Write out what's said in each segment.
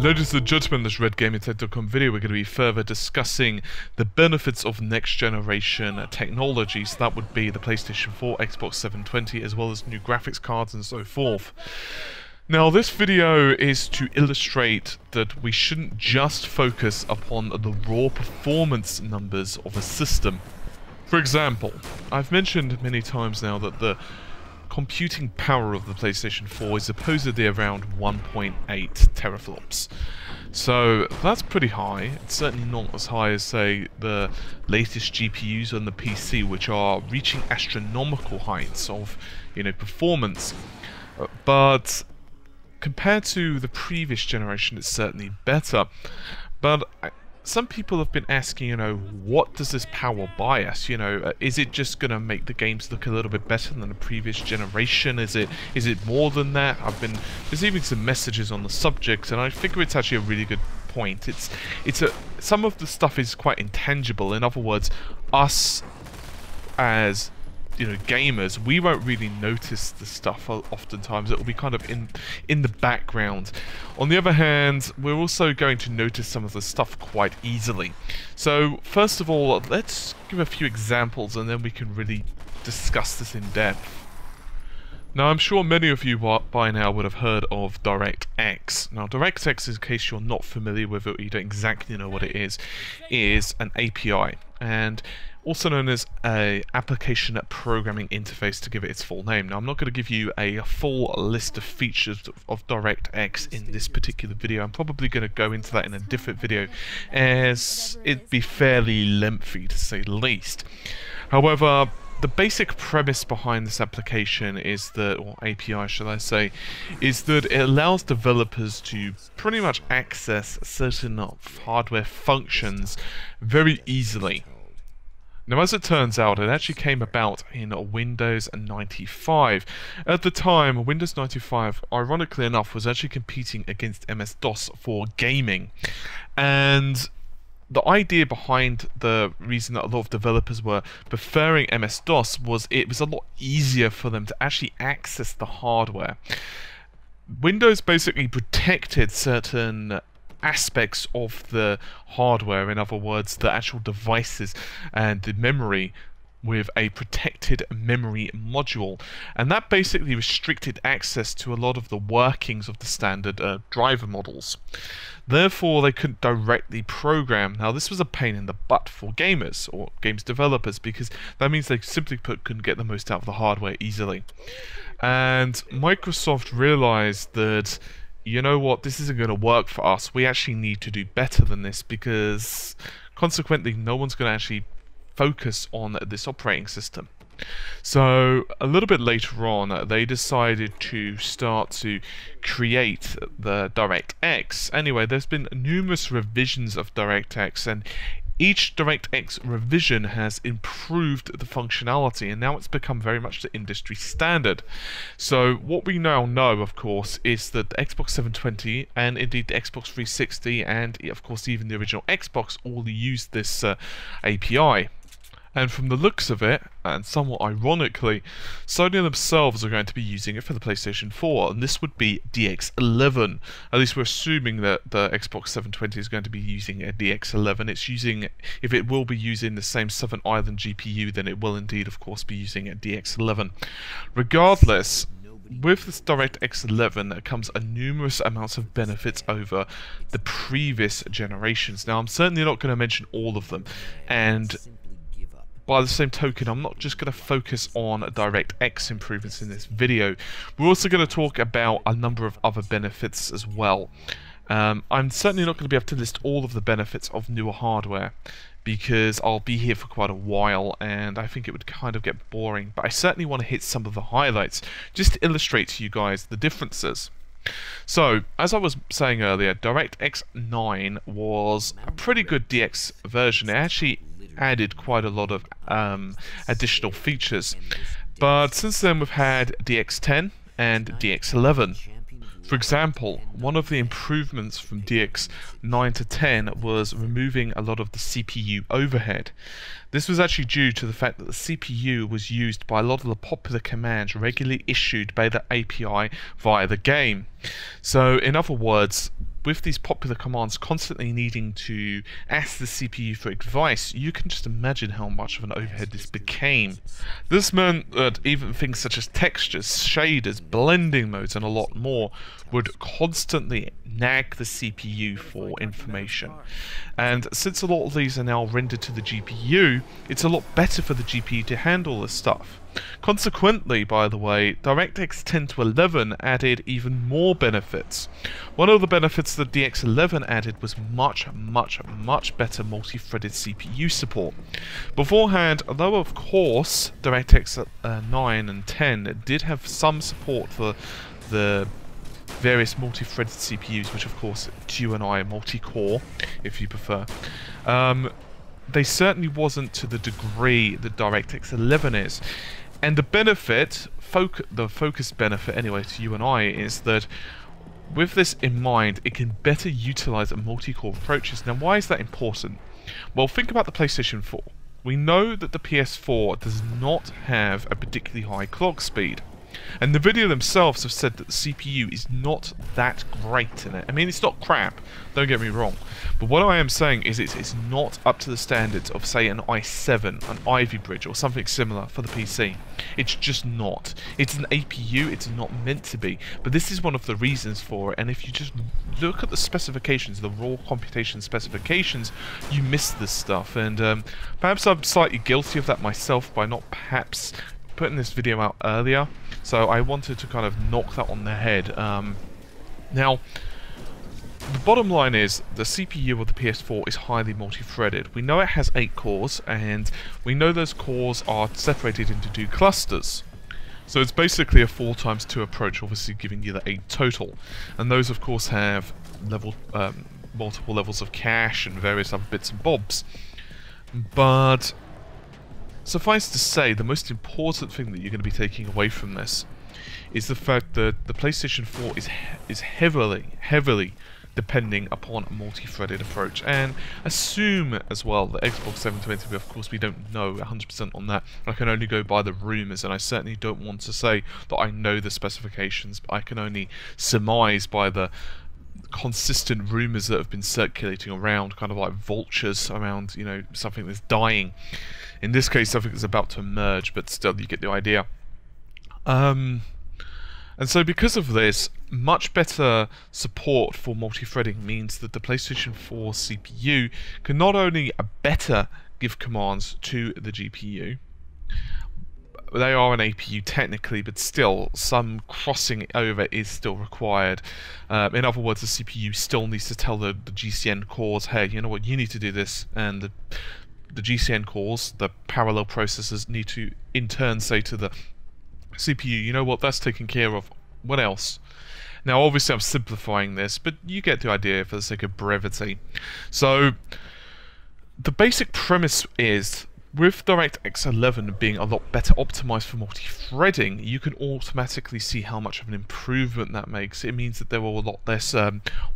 Ladies and gentlemen, in this RedGamingTech.com video, we're going to be further discussing the benefits of next generation technologies. That would be the PlayStation 4, Xbox 720, as well as new graphics cards and so forth. Now, this video is to illustrate that we shouldn't just focus upon the raw performance numbers of a system. For example, I've mentioned many times now that the computing power of the PlayStation 4 is supposedly around 1.8 teraflops. So that's pretty high. It's certainly not as high as, say, the latest GPUs on the PC, which are reaching astronomical heights of, performance. But compared to the previous generation, it's certainly better. But some people have been asking, what does this power buy us? Is it just going to make the games look a little bit better than the previous generation? Is it more than that? I've been receiving some messages on the subject, and I figure it's actually a really good point. Some of the stuff is quite intangible. In other words, us as gamers, we won't really notice the stuff oftentimes. It will be kind of in the background. On the other hand, we're also going to notice some of the stuff quite easily. So first of all, let's give a few examples and then we can really discuss this in depth. Now, I'm sure many of you by now would have heard of DirectX. Now, DirectX, in case you're not familiar with it, or you don't exactly know what it is an API, and also known as a application programming interface, to give it its full name. Now, I'm not going to give you a full list of features of DirectX in this particular video. I'm probably going to go into that in a different video, as it'd be fairly lengthy, to say the least. However, the basic premise behind this application is that, or API should I say, is that it allows developers to pretty much access certain hardware functions very easily. Now, as it turns out, it actually came about in Windows 95. At the time, Windows 95, ironically enough, was actually competing against MS-DOS for gaming. And the idea behind the reason that a lot of developers were preferring MS-DOS was it was a lot easier for them to actually access the hardware. Windows basically protected certain aspects of the hardware, in other words, the actual devices and the memory, with a protected memory module, and that basically restricted access to a lot of the workings of the standard driver models. Therefore, they couldn't directly program. Now, this was a pain in the butt for gamers or games developers, because that means they simply put couldn't get the most out of the hardware easily. And Microsoft realized that, this isn't going to work for us. We actually need to do better than this, because consequently no one's going to actually focus on this operating system. So a little bit later on, they decided to start to create the DirectX. Anyway, there's been numerous revisions of DirectX, and each DirectX revision has improved the functionality, and now it's become very much the industry standard. So what we now know, of course, is that the Xbox 720 and indeed the Xbox 360 and of course even the original Xbox all use this API. And from the looks of it, and somewhat ironically, Sony themselves are going to be using it for the PlayStation 4, and this would be DX11. At least we're assuming that the Xbox 720 is going to be using a DX11. If it will be using the same Southern Island GPU, then it will indeed, of course, be using a DX11. Regardless, with this DirectX 11 there comes a numerous amounts of benefits over the previous generations. Now, I'm certainly not going to mention all of them, and by the same token, I'm not just going to focus on DirectX improvements in this video. We're also going to talk about a number of other benefits as well. I'm certainly not going to be able to list all of the benefits of newer hardware, because I'll be here for quite a while and I think it would kind of get boring, but I certainly want to hit some of the highlights just to illustrate to you guys the differences. So, as I was saying earlier, DirectX 9 was a pretty good DX version. It actually added quite a lot of additional features, but since then we've had DX10 and DX11. For example, one of the improvements from DX 9 to 10 was removing a lot of the CPU overhead. This was actually due to the fact that the CPU was used by a lot of the popular commands regularly issued by the API via the game. So in other words, with these popular commands constantly needing to ask the CPU for advice, you can just imagine how much of an overhead this became. This meant that even things such as textures, shaders, blending modes, and a lot more would constantly nag the CPU for information. And since a lot of these are now rendered to the GPU, it's a lot better for the GPU to handle this stuff. Consequently, by the way, DirectX 10 to 11 added even more benefits. One of the benefits that DX11 added was much better multi-threaded CPU support. Beforehand, although of course DirectX 9 and 10 did have some support for the various multi-threaded CPUs, which of course QNI multi-core, if you prefer, they certainly wasn't to the degree that DirectX 11 is. And the benefit, the focus benefit anyway to you and I, is that with this in mind, it can better utilize multi-core approaches. Now, why is that important? Well, think about the PlayStation 4. We know that the PS4 does not have a particularly high clock speed. And the video themselves have said that the CPU is not that great in it. I mean, it's not crap, don't get me wrong. But what I am saying is it's not up to the standards of, say, an i7, an Ivy Bridge, or something similar for the PC. It's just not. It's an APU, it's not meant to be. But this is one of the reasons for it, and if you just look at the specifications, the raw computation specifications, you miss this stuff. And perhaps I'm slightly guilty of that myself by not perhaps putting this video out earlier, so I wanted to kind of knock that on the head. Now, the bottom line is the CPU of the PS4 is highly multi-threaded. We know it has 8 cores, and we know those cores are separated into 2 clusters. So it's basically a 4x2 approach, obviously giving you the 8 total. And those, of course, have multiple levels of cache and various other bits and bobs. But suffice to say, the most important thing that you're going to be taking away from this is the fact that the PlayStation 4 is heavily depending upon a multi-threaded approach. And assume as well that Xbox 720, but of course we don't know 100% on that. I can only go by the rumours, and I certainly don't want to say that I know the specifications, but I can only surmise by the consistent rumours that have been circulating around, kind of like vultures around, you know, something that's dying. In this case, something that's about to emerge, but still, you get the idea. And so because of this, much better support for multi-threading means that the PlayStation 4 CPU can not only better give commands to the GPU, they are an APU technically, but still, some crossing over is still required. In other words, the CPU still needs to tell the GCN cores, hey, you know what, you need to do this, and the GCN cores, the parallel processors, need to in turn say to the CPU, you know what, that's taken care of, what else? Now obviously I'm simplifying this, but you get the idea for the sake of brevity. So the basic premise is, with DirectX 11 being a lot better optimized for multi-threading, you can automatically see how much of an improvement that makes. It means that there will a lot less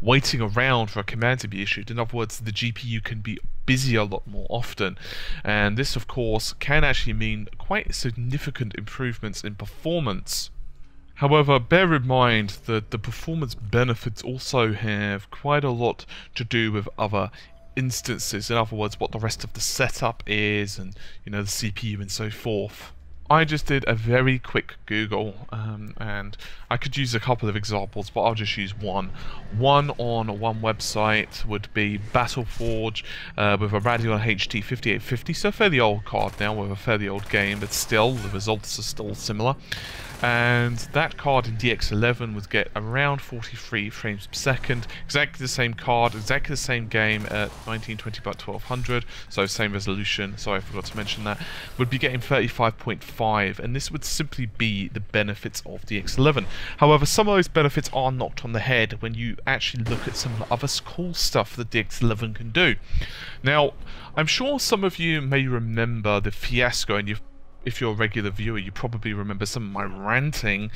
waiting around for a command to be issued. In other words, the GPU can be busy a lot more often. And this, of course, can actually mean quite significant improvements in performance. However, bear in mind that the performance benefits also have quite a lot to do with other instances, in other words, what the rest of the setup is, and you know, the CPU and so forth. I just did a very quick Google, and I could use a couple of examples, but I'll just use one. One on one website would be Battleforge with a Radeon HD 5850, so a fairly old card now with a fairly old game, but still, the results are still similar. And that card in DX11 would get around 43 frames per second, exactly the same card, exactly the same game at 1920 by 1200, so same resolution, sorry I forgot to mention that, would be getting 35.5, and this would simply be the benefits of DX11. However, some of those benefits are knocked on the head when you actually look at some of the other cool stuff that DX11 can do. Now, I'm sure some of you may remember the fiasco, and if you're a regular viewer, you probably remember some of my ranting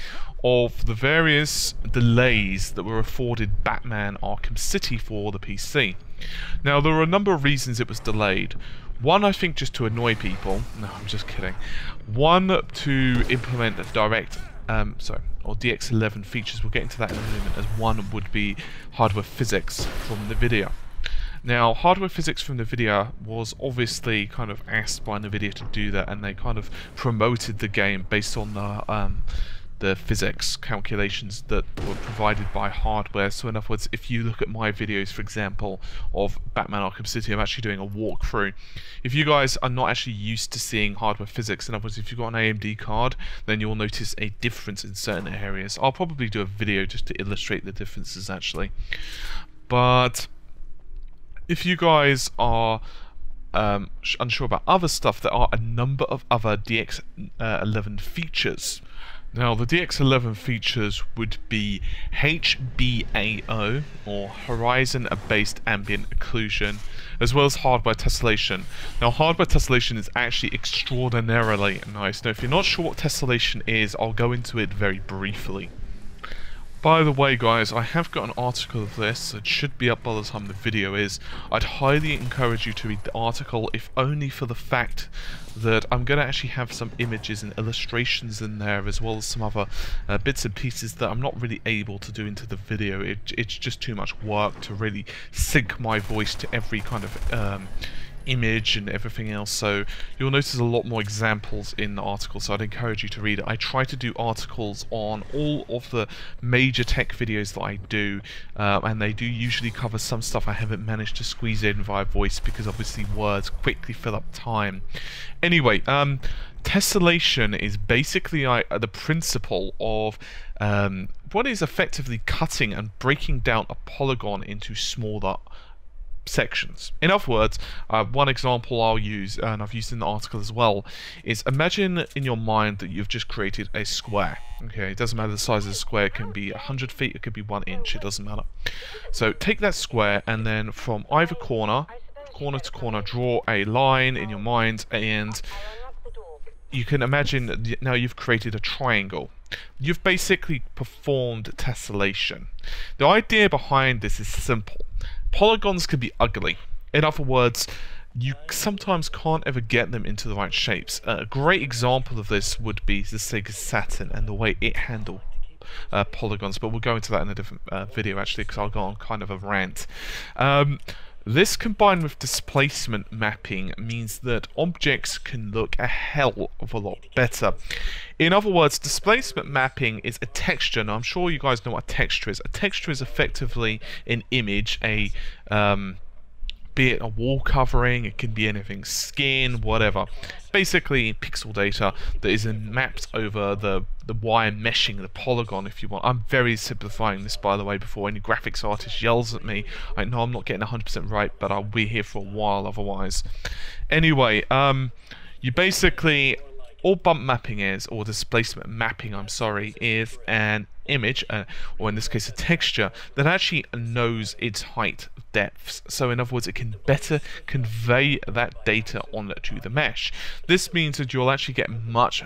of the various delays that were afforded Batman Arkham City for the PC. Now, there were a number of reasons it was delayed. One, I think, just to annoy people. No, I'm just kidding. One, to implement or DX11 features. We'll get into that in a moment, as one would be hardware physics from NVIDIA. Now, hardware physics from NVIDIA was obviously kind of asked by NVIDIA to do that, and they kind of promoted the game based on the physics calculations that were provided by hardware. So in other words, if you look at my videos, for example, of Batman Arkham City, I'm actually doing a walkthrough. If you guys are not actually used to seeing hardware physics, in other words, if you've got an AMD card, then you'll notice a difference in certain areas. I'll probably do a video just to illustrate the differences, actually. But if you guys are unsure about other stuff, there are a number of other DX11 features. Now, the DX11 features would be HBAO, or Horizon-Based Ambient Occlusion, as well as hardware tessellation. Now, hardware tessellation is actually extraordinarily nice. Now, if you're not sure what tessellation is, I'll go into it very briefly. By the way, guys, I have got an article of this. It should be up by the time the video is. I'd highly encourage you to read the article, if only for the fact that I'm going to actually have some images and illustrations in there, as well as some other bits and pieces that I'm not really able to do into the video. It's just too much work to really sync my voice to every kind of image and everything else, so you'll notice a lot more examples in the article, so I'd encourage you to read it. I try to do articles on all of the major tech videos that I do, and they do usually cover some stuff I haven't managed to squeeze in via voice, because obviously words quickly fill up time. Anyway, tessellation is basically the principle of what is effectively cutting and breaking down a polygon into smaller sections. In other words, one example I'll use, and I've used in the article as well, is imagine in your mind that you've just created a square. Okay, it doesn't matter the size of the square, it can be 100 feet, it could be 1 inch, it doesn't matter. So take that square, and then from either corner to corner, draw a line in your mind, and you can imagine that now you've created a triangle. You've basically performed tessellation. The idea behind this is simple. Polygons can be ugly. In other words, you sometimes can't ever get them into the right shapes. A great example of this would be the Sega Saturn and the way it handled polygons, but we'll go into that in a different video actually, because I'll go on kind of a rant. This combined with displacement mapping means that objects can look a hell of a lot better. In other words, displacement mapping is a texture. Now, I'm sure you guys know what a texture is. A texture is effectively an image, be it a wall covering, it can be anything, skin, whatever. Basically, pixel data that is mapped over the wire meshing, the polygon, if you want. I'm very simplifying this, by the way, before any graphics artist yells at me. I know I'm not getting 100% right, but I'll be here for a while otherwise. Anyway, you basically, all bump mapping is, or displacement mapping, I'm sorry, is an image, or in this case a texture, that actually knows its height depths. So in other words, it can better convey that data onto the mesh. This means that you'll actually get much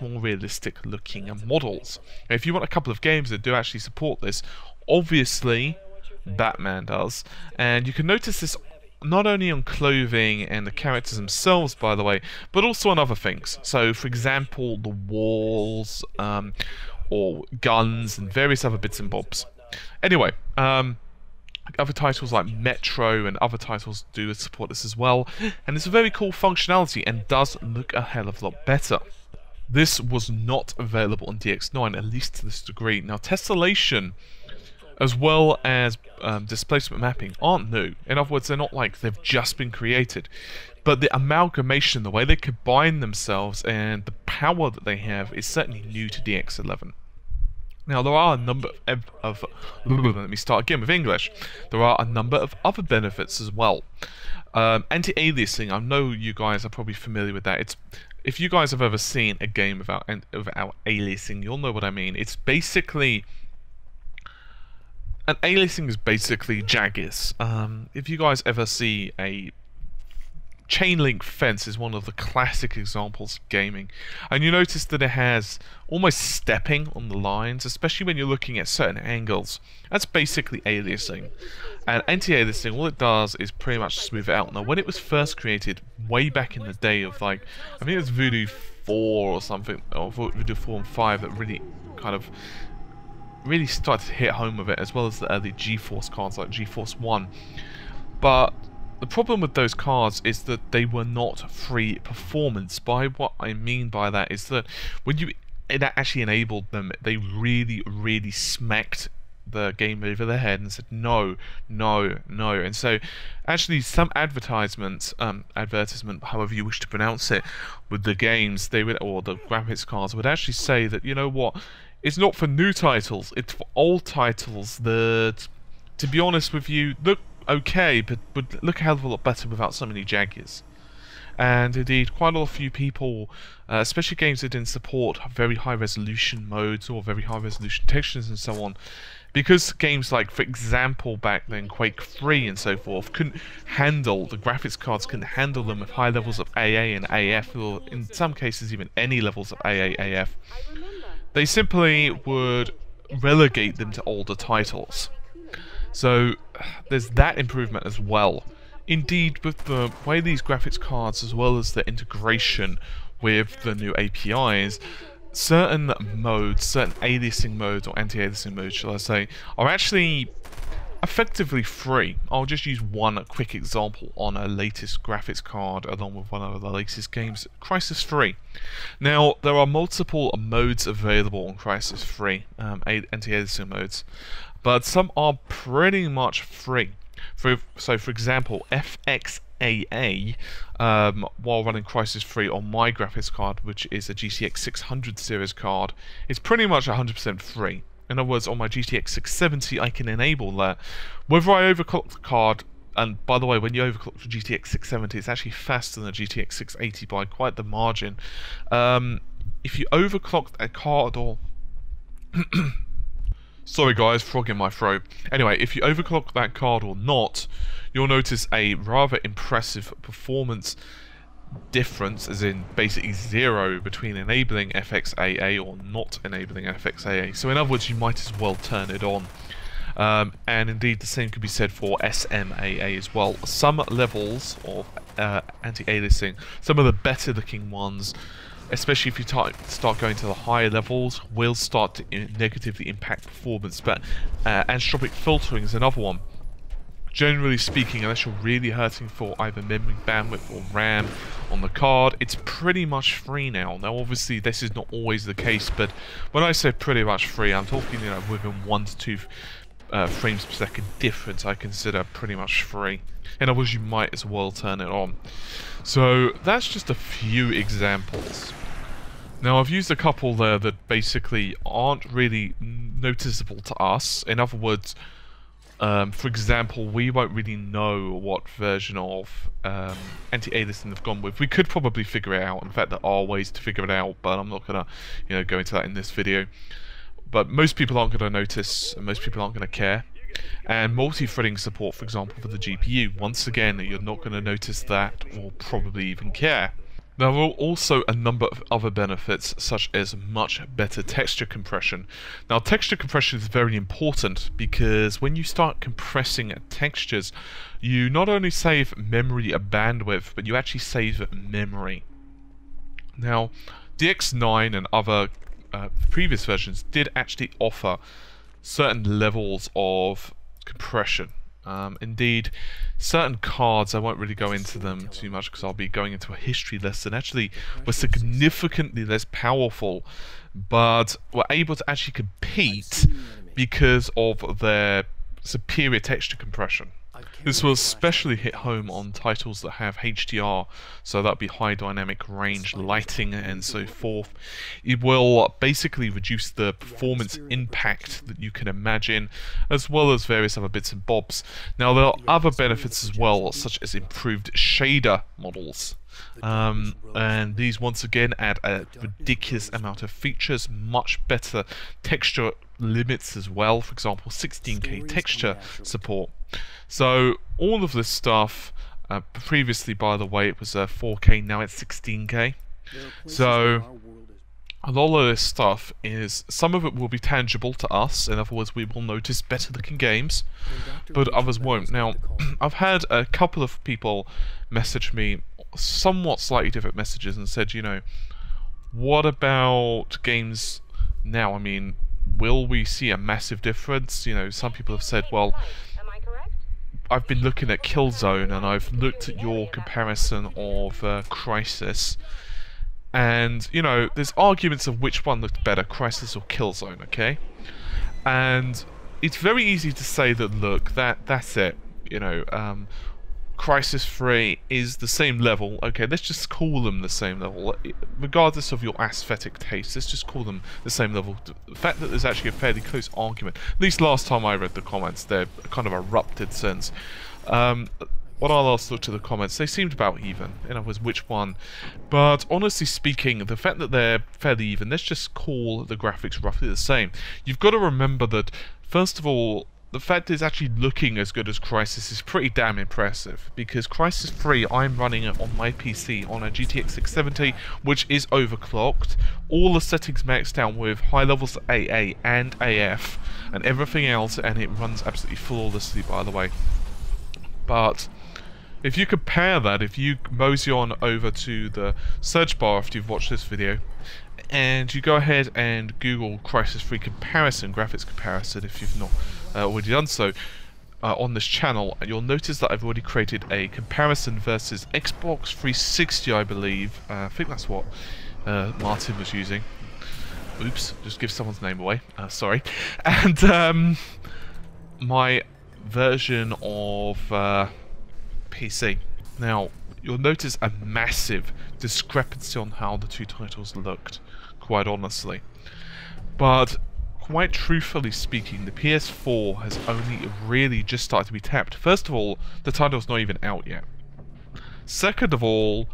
more realistic looking models. Now, if you want a couple of games that do actually support this, obviously Batman does, and you can notice this not only on clothing and the characters themselves, by the way, but also on other things. So for example, the walls, or guns and various other bits and bobs. Anyway, other titles like Metro and other titles do support this as well, and it's a very cool functionality and does look a hell of a lot better. This was not available on DX9, at least to this degree. Now, tessellation as well as displacement mapping aren't new. In other words, they're not like they've just been created, but the amalgamation, the way they combine themselves and the power that they have is certainly new to DX11. Now, there are a number of let me start again with English. There are a number of other benefits as well. Anti-aliasing, I know you guys are probably familiar with that. If you guys have ever seen a game without aliasing, you'll know what I mean. It's basically, an aliasing is basically jaggers. If you guys ever see a chain link fence, is one of the classic examples of gaming, and you notice that it has almost stepping on the lines, especially when you're looking at certain angles. That's basically aliasing. And anti-aliasing, all it does is pretty much smooth it out. Now, when it was first created way back in the day of, like, I think it was Voodoo 4 or something, or Voodoo 4 and 5, that really kind of really started to hit home with it, as well as the early GeForce cards like GeForce 1. But the problem with those cards is that they were not free performance. By what I mean by that is that when you actually enabled them, they really smacked the game over their head and said no, no, no. And so actually some advertisement, however you wish to pronounce it, with the games, they would, or the graphics cards would actually say that, you know what, it's not for new titles, it's for old titles that, to be honest with you, look okay, but would look a hell of a lot better without so many jaggers. And indeed, quite a few people, especially games that didn't support very high resolution modes or very high resolution textures and so on, because games like, for example, back then, Quake 3 and so forth, couldn't handle, the graphics cards couldn't handle them with high levels of AA and AF, or in some cases even any levels of AA, AF, they simply would relegate them to older titles. So there's that improvement as well. Indeed, with the way these graphics cards, as well as the integration with the new APIs, certain modes, certain aliasing modes, or anti-aliasing modes, shall I say, are actually effectively free. I'll just use one quick example on a latest graphics card, along with one of the latest games, Crysis 3. Now, there are multiple modes available on Crysis 3, anti-aliasing modes, but some are pretty much free. So, for example, FXAA, while running Crysis 3 on my graphics card, which is a GTX 600 series card, is pretty much 100% free. In other words, on my GTX 670, I can enable that. Whether I overclock the card, and by the way, when you overclock the GTX 670, it's actually faster than the GTX 680 by quite the margin. If you overclock a card, or sorry guys, frog in my throat. Anyway, if you overclock that card or not, you'll notice a rather impressive performance difference, as in basically zero, between enabling FXAA or not enabling FXAA. So in other words, you might as well turn it on. And indeed the same could be said for SMAA as well. Some levels of anti-aliasing, some of the better looking ones, especially if you start going to the higher levels, will start to negatively impact performance. But anisotropic filtering is another one. Generally speaking, unless you're really hurting for either memory bandwidth or RAM on the card, it's pretty much free now. Now obviously this is not always the case, but when I say pretty much free, I'm talking, you know, within 1 to 2 frames per second difference, I consider pretty much free. In other words, you might as well turn it on. So that's just a few examples. Now I've used a couple there that basically aren't really noticeable to us. In other words, for example, we won't really know what version of anti-aliasing they've gone with. We could probably figure it out. In fact, there are ways to figure it out, but I'm not gonna, you know, go into that in this video. But most people aren't gonna notice, and most people aren't gonna care. And multi-threading support, for example, for the GPU, once again, you're not gonna notice that or probably even care. There are also a number of other benefits, such as much better texture compression. Now, texture compression is very important because when you start compressing textures, you not only save memory bandwidth, but you actually save memory. Now, DX9 and other previous versions did actually offer certain levels of compression. Indeed, certain cards, I won't really go into them too much because I'll be going into a history lesson, actually were significantly less powerful, but were able to actually compete because of their superior texture compression. This will especially hit home on titles that have HDR, so that would be high dynamic range lighting and so forth. It will basically reduce the performance impact that you can imagine, as well as various other bits and bobs. Now there are other benefits as well, such as improved shader models. And these once again add a ridiculous amount of features, much better texture limits as well, for example 16K texture support. So all of this stuff, previously by the way it was 4K, now it's 16K. So a lot of this stuff is, some of it will be tangible to us, in other words we will notice better looking games, but others won't. Now I've had a couple of people message me somewhat slightly different messages and said, you know, what about games Now, I mean, will we see a massive difference? You know, some people have said, well, I've been looking at Killzone and I've looked at your comparison of Crysis, and, you know, there's arguments of which one looked better, Crysis or Killzone, okay? And it's very easy to say that, look, that's it, you know, Crysis 3 is the same level. Okay, let's just call them the same level. Regardless of your aesthetic taste, let's just call them the same level. The fact that there's actually a fairly close argument, at least last time I read the comments, they're kind of erupted since. When I last looked at the comments, they seemed about even. In other words, which one? But honestly speaking, the fact that they're fairly even, let's just call the graphics roughly the same. You've got to remember that, first of all, the fact that it's actually looking as good as Crysis is pretty damn impressive, because Crysis 3 I'm running it on my PC on a GTX 670, which is overclocked, all the settings maxed out with high levels of AA and AF and everything else, and it runs absolutely flawlessly, by the way. But if you compare that, if you mosey on over to the search bar after you've watched this video, and you go ahead and Google Crysis 3 comparison, graphics comparison, if you've not already done so on this channel, you'll notice that I've already created a comparison versus Xbox 360, I believe. I think that's what Martin was using. Oops, just give someone's name away. Sorry. And my version of PC. Now, you'll notice a massive discrepancy on how the two titles looked, quite honestly. But quite truthfully speaking, the PS4 has only really just started to be tapped. First of all, the title's not even out yet. Second of all,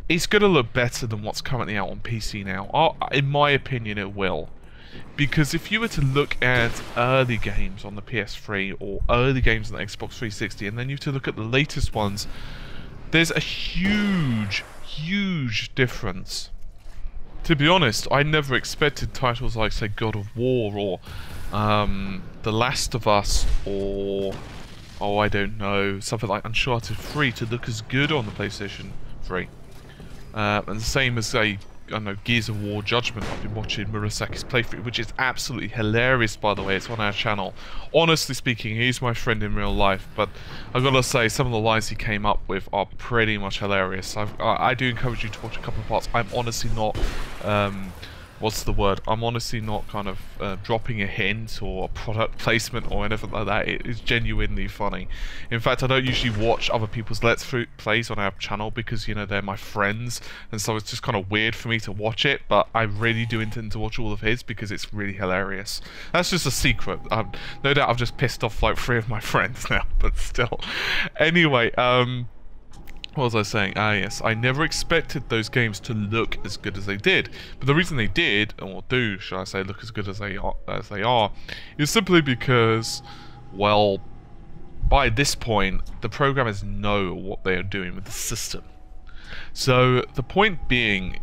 it's going to look better than what's currently out on PC now. In my opinion, it will. Because if you were to look at early games on the PS3 or early games on the Xbox 360, and then you have to look at the latest ones, there's a huge, huge difference. To be honest, I never expected titles like, say, God of War or The Last of Us or, oh, I don't know, something like Uncharted 3 to look as good on the PlayStation 3. And the same as, say, I don't know, Gears of War Judgment. I've been watching Murasaki's playthrough, which is absolutely hilarious, by the way. It's on our channel. Honestly speaking, he's my friend in real life, but I've got to say, some of the lines he came up with are pretty much hilarious. I do encourage you to watch a couple of parts. I'm honestly not, what's the word? I'm honestly not kind of dropping a hint or a product placement or anything like that. It is genuinely funny. In fact, I don't usually watch other people's Let's Plays on our channel because, you know, they're my friends, and so it's just kind of weird for me to watch it, but I really do intend to watch all of his because it's really hilarious. That's just a secret. No doubt I've just pissed off like 3 of my friends now, but still. Anyway, what was I saying? Ah, yes. I never expected those games to look as good as they did. But the reason they did, or do, should I say, look as good as they are, is simply because, well, by this point, the programmers know what they are doing with the system. So, the point being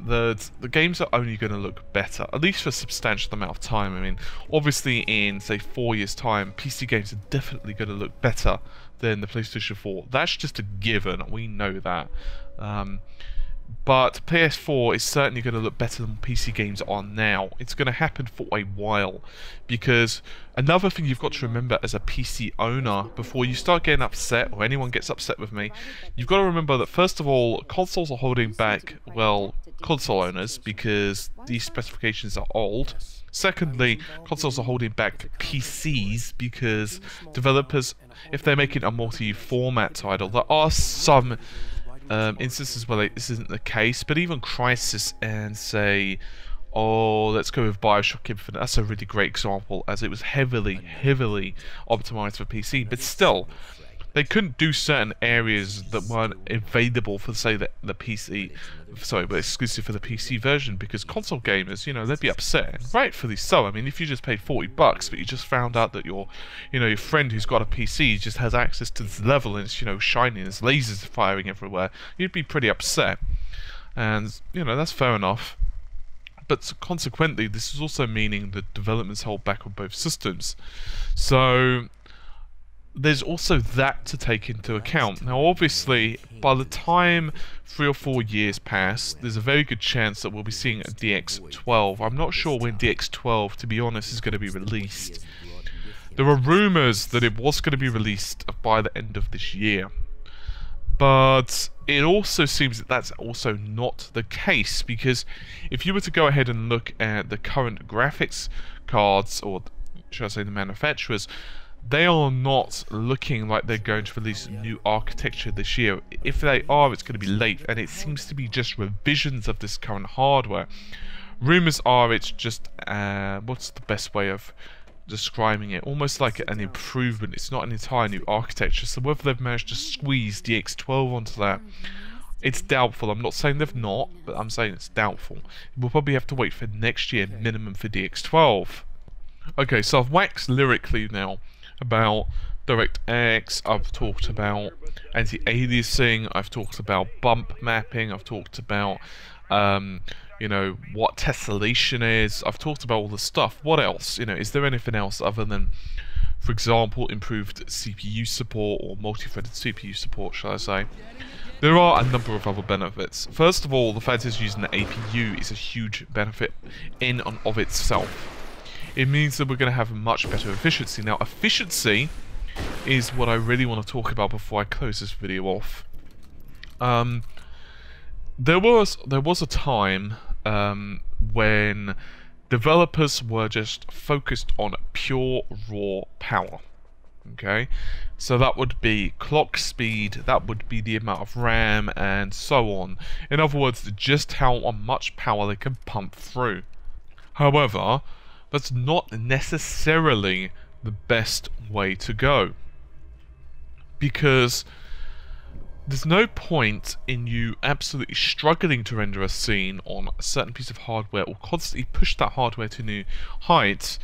that the games are only going to look better, at least for a substantial amount of time. I mean, obviously in, say, 4 years' time, PC games are definitely going to look better than the PlayStation 4. That's just a given, we know that. But PS4 is certainly going to look better than PC games are now. It's going to happen for a while, because another thing you've got to remember as a PC owner, before you start getting upset, or anyone gets upset with me, you've got to remember that first of all, consoles are holding back, well, console owners, because these specifications are old. Secondly, consoles are holding back PCs because developers, if they're making a multi-format title, there are some instances where this isn't the case, but even Crysis and, say, oh, let's go with Bioshock Infinite, that's a really great example, as it was heavily optimized for PC, but still, they couldn't do certain areas that weren't available for, say, the PC, sorry, but exclusive for the PC version, because console gamers, you know, they'd be upset, and rightfully so. I mean, if you just paid $40, but you just found out that your friend who's got a PC just has access to this level, and it's, you know, shining, there's lasers firing everywhere, you'd be pretty upset. And, you know, that's fair enough. But consequently, this is also meaning that developments hold back on both systems. So there's also that to take into account. Now obviously, by the time 3 or 4 years pass, there's a very good chance that we'll be seeing a DX12. I'm not sure when DX12, to be honest, is going to be released. There are rumours that it was going to be released by the end of this year. But it also seems that that's also not the case, because if you were to go ahead and look at the current graphics cards, or should I say the manufacturers, they are not looking like they're going to release a new architecture this year. If they are, it's going to be late, and it seems to be just revisions of this current hardware. Rumours are it's just, what's the best way of describing it? Almost like an improvement. It's not an entire new architecture, so whether they've managed to squeeze DX12 onto that, it's doubtful. I'm not saying they've not, but I'm saying it's doubtful. We'll probably have to wait for next year minimum for DX12. Okay, so I've waxed lyrically now about DirectX, I've talked about anti-aliasing, I've talked about bump mapping, I've talked about you know, what tessellation is, I've talked about all the stuff. What else? You know, is there anything else other than, for example, improved CPU support, or multi-threaded CPU support, shall I say? There are a number of other benefits. First of all, the fact is using the APU is a huge benefit in and of itself. It means that we're going to have much better efficiency. Now, efficiency is what I really want to talk about before I close this video off. There was a time when developers were just focused on pure raw power. Okay, so that would be clock speed, that would be the amount of RAM, and so on. In other words, just how much power they can pump through. However, that's not necessarily the best way to go, because there's no point in you absolutely struggling to render a scene on a certain piece of hardware, or constantly push that hardware to new heights,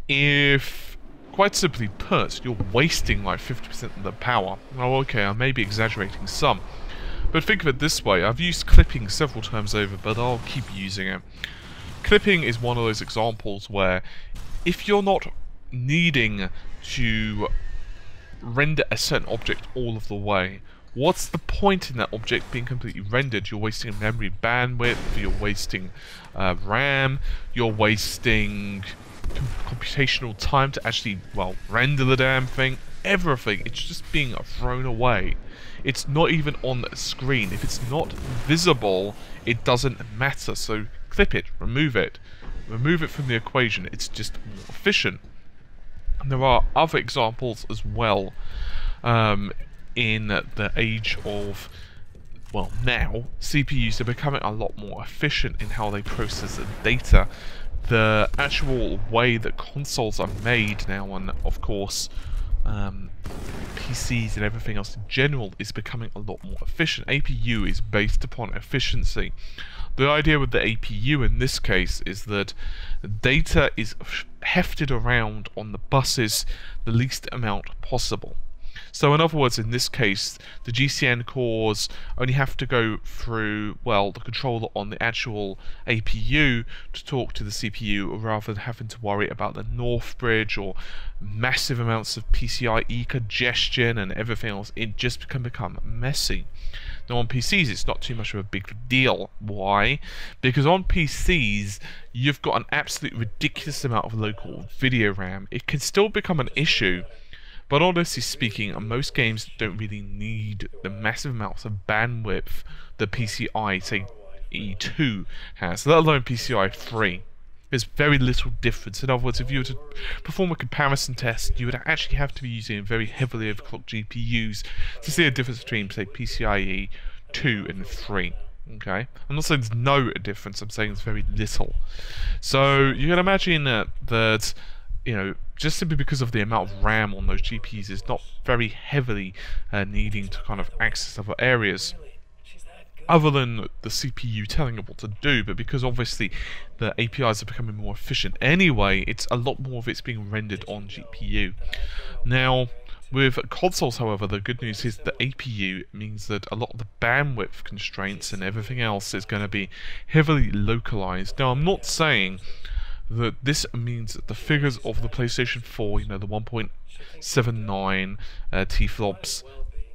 if, quite simply put, you're wasting like 50% of the power. Oh, okay, I may be exaggerating some, but think of it this way. I've used clipping several times over, but I'll keep using it. Clipping is one of those examples where if you're not needing to render a certain object all of the way, what's the point in that object being completely rendered? You're wasting memory bandwidth, you're wasting RAM, you're wasting computational time to actually, well, render the damn thing. Everything, it's just being thrown away. It's not even on the screen. If it's not visible, it doesn't matter. So clip it, remove it from the equation. It's just more efficient. And there are other examples as well. In the age of, well, now CPUs are becoming a lot more efficient in how they process the data. The actual way that consoles are made now, and of course PCs and everything else in general, is becoming a lot more efficient. APU is based upon efficiency. The idea with the APU in this case is that data is hefted around on the buses the least amount possible. So in other words, in this case, the GCN cores only have to go through, well, the controller on the actual APU to talk to the CPU, rather than having to worry about the North Bridge or massive amounts of PCIe congestion and everything else. It just can become messy. Now on PCs, it's not too much of a big deal. Why? Because on PCs, you've got an absolute ridiculous amount of local video RAM. It can still become an issue, but honestly speaking, most games don't really need the massive amounts of bandwidth that PCI, say, E2 has, let alone PCI 3. There's very little difference. In other words, if you were to perform a comparison test, you would actually have to be using very heavily overclocked GPUs to see a difference between, say, PCIe 2 and 3. Okay? I'm not saying there's no difference, I'm saying there's very little. So you can imagine that, you know, just simply because of the amount of RAM on those GPUs is not very heavily needing to kind of access other areas, other than the CPU telling it what to do. But because obviously the APIs are becoming more efficient anyway, it's a lot more of it's being rendered on GPU. Now, with consoles, however, the good news is the APU means that a lot of the bandwidth constraints and everything else is going to be heavily localized. Now, I'm not saying that this means that the figures of the PlayStation 4, you know, the 1.79 T-flops,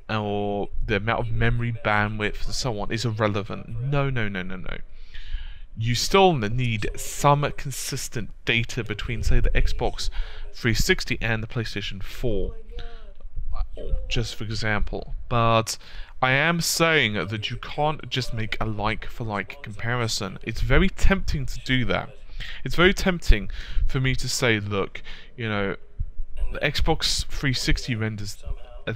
or the amount of memory bandwidth and so on, is irrelevant. No. You still need some consistent data between, say, the Xbox 360 and the PlayStation 4, just for example. But I am saying that you can't just make a like-for-like comparison. It's very tempting to do that. It's very tempting for me to say, look, you know, the Xbox 360 renders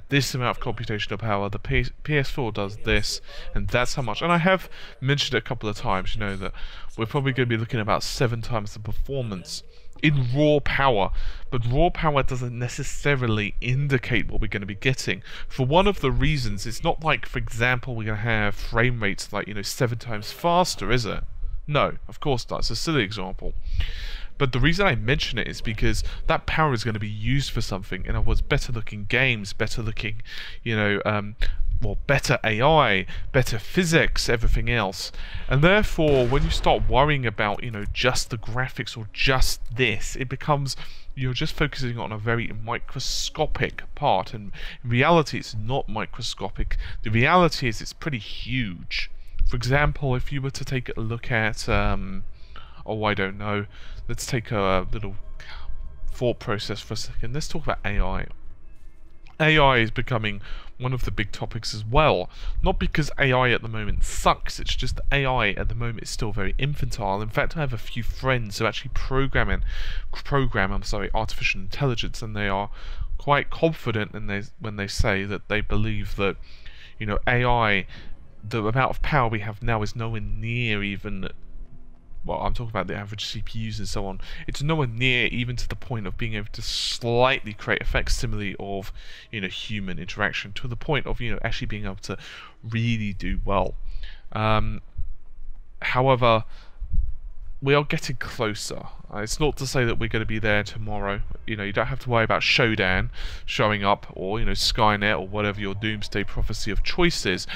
this amount of computational power, the PS4 does this, and that's how much. And I have mentioned it a couple of times, you know, that we're probably going to be looking at about 7 times the performance in raw power, but raw power doesn't necessarily indicate what we're going to be getting. For one of the reasons, it's not like, for example, we're going to have frame rates like, you know, 7 times faster, is it? No, of course not. It's a silly example. But the reason I mention it is because that power is going to be used for something. In other words, better looking games, better looking, you know, well, better AI, better physics, everything else. And therefore, when you start worrying about, you know, just the graphics or just this, it becomes, you're just focusing on a very microscopic part. And in reality, it's not microscopic. The reality is it's pretty huge. For example, if you were to take a look at, oh, I don't know, let's take a little thought process for a second. Let's talk about AI. AI is becoming one of the big topics as well. Not because AI at the moment sucks, it's just that AI at the moment is still very infantile. In fact, I have a few friends who actually program artificial intelligence, and they are quite confident when they say that they believe that, you know, AI, the amount of power we have now is nowhere near even, well, I'm talking about the average CPUs and so on, it's nowhere near even to the point of being able to slightly create a facsimile of, you know, human interaction, to the point of, you know, actually being able to really do well. However, we are getting closer. It's not to say that we're going to be there tomorrow. You know, you don't have to worry about Shodan showing up, or, you know, Skynet, or whatever your doomsday prophecy of choice is.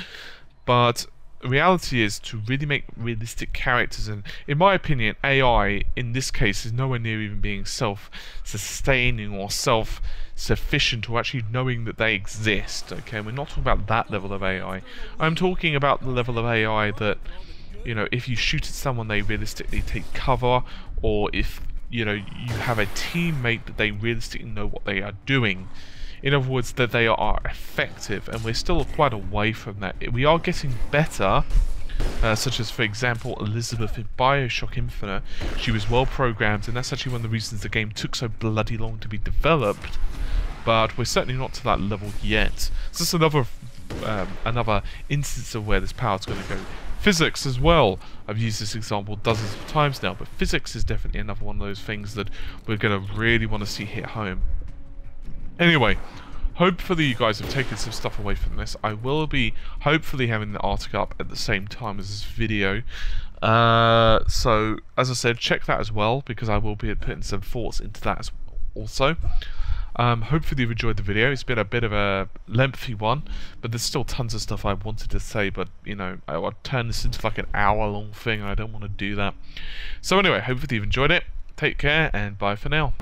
But the reality is, to really make realistic characters, and in my opinion, AI in this case is nowhere near even being self-sustaining or self-sufficient, or actually knowing that they exist. Okay, we're not talking about that level of AI. I'm talking about the level of AI that, you know, if you shoot at someone, they realistically take cover, or if, you know, you have a teammate that they realistically know what they are doing. In other words, that they are effective, and we're still quite away from that. We are getting better, such as, for example, Elizabeth in Bioshock Infinite. She was well programmed, and that's actually one of the reasons the game took so bloody long to be developed. But we're certainly not to that level yet. So that's another instance of where this power is going to go. Physics as well. I've used this example dozens of times now, but physics is definitely another one of those things that we're going to really want to see hit home. Anyway, hopefully you guys have taken some stuff away from this. I will be hopefully having the article up at the same time as this video. So, as I said, check that as well, because I will be putting some thoughts into that as also. Hopefully you've enjoyed the video. It's been a bit of a lengthy one, but there's still tons of stuff I wanted to say, but, you know, I'll turn this into like an hour-long thing, and I don't want to do that. So anyway, hopefully you've enjoyed it. Take care, and bye for now.